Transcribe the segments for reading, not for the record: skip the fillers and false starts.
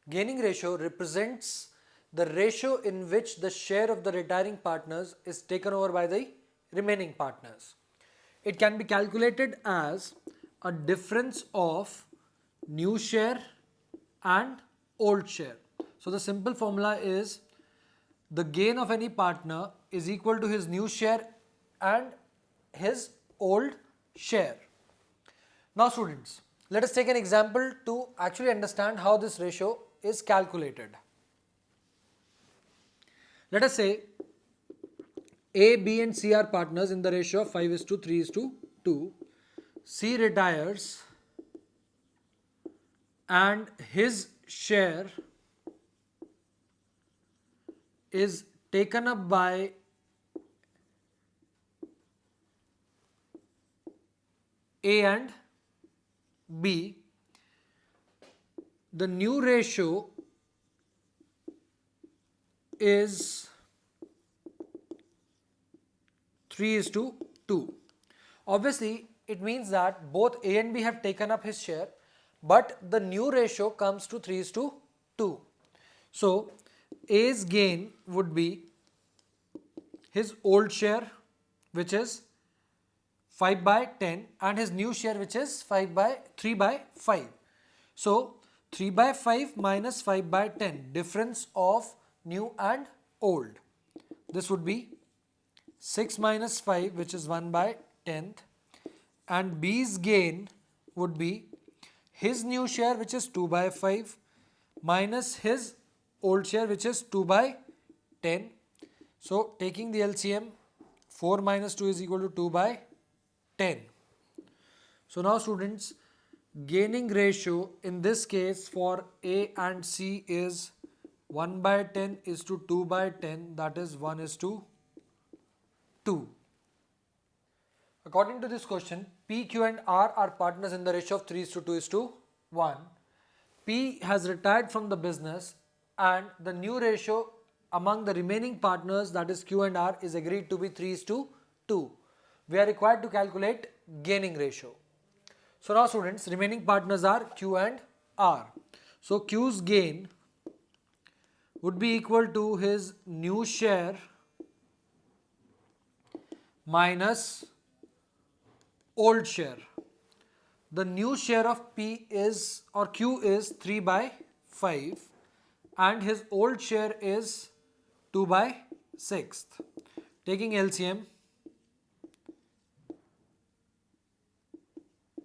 Gaining ratio represents the ratio in which the share of the retiring partners is taken over by the remaining partners. It can be calculated as a difference of new share and old share. So the simple formula is the gain of any partner is equal to his new share and his old share. Now students, let us take an example to actually understand how this ratio is calculated. Let us say A, B and C are partners in the ratio of 5:3:2. C retires and his share is taken up by A and B. The new ratio is 3:2. Obviously, it means that both A and B have taken up his share, but the new ratio comes to 3:2. So, A's gain would be his old share, which is 5/10, and his new share, which is 3/5. So, 3/5 minus 5/10, difference of new and old. This would be 6 minus 5, which is 1/10, and B's gain would be his new share, which is 2/5, minus his old share, which is 2/10. So taking the LCM, 4 minus 2 is equal to 2/10. So now students, gaining ratio in this case for A and C is 1/10 is to 2/10, that is 1:2. According to this question, P, Q and R are partners in the ratio of 3:2:1. P has retired from the business and the new ratio among the remaining partners, that is Q and R, is agreed to be 3:2. We are required to calculate gaining ratio. So now students, remaining partners are Q and R. So Q's gain would be equal to his new share minus old share. The new share of P is, or Q is 3/5 and his old share is 2/6. Taking LCM,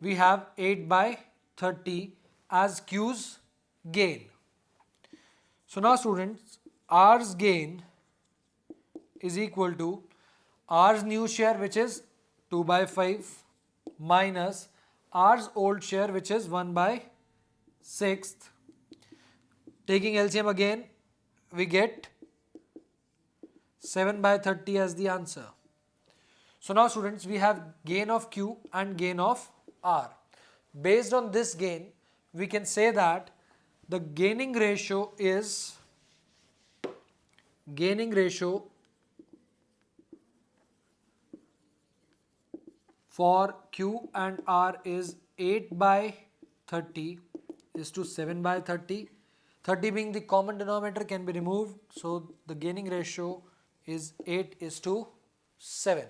we have 8/30 as Q's gain. So now students, R's gain is equal to R's new share, which is 2/5, minus R's old share, which is 1/6. Taking LCM again, we get 7/30 as the answer. So now students, we have gain of Q and gain of R. Based on this gain, we can say that the gaining ratio for Q and R is 8/30 is to 7/30. 30 being the common denominator can be removed. So the gaining ratio is 8:7.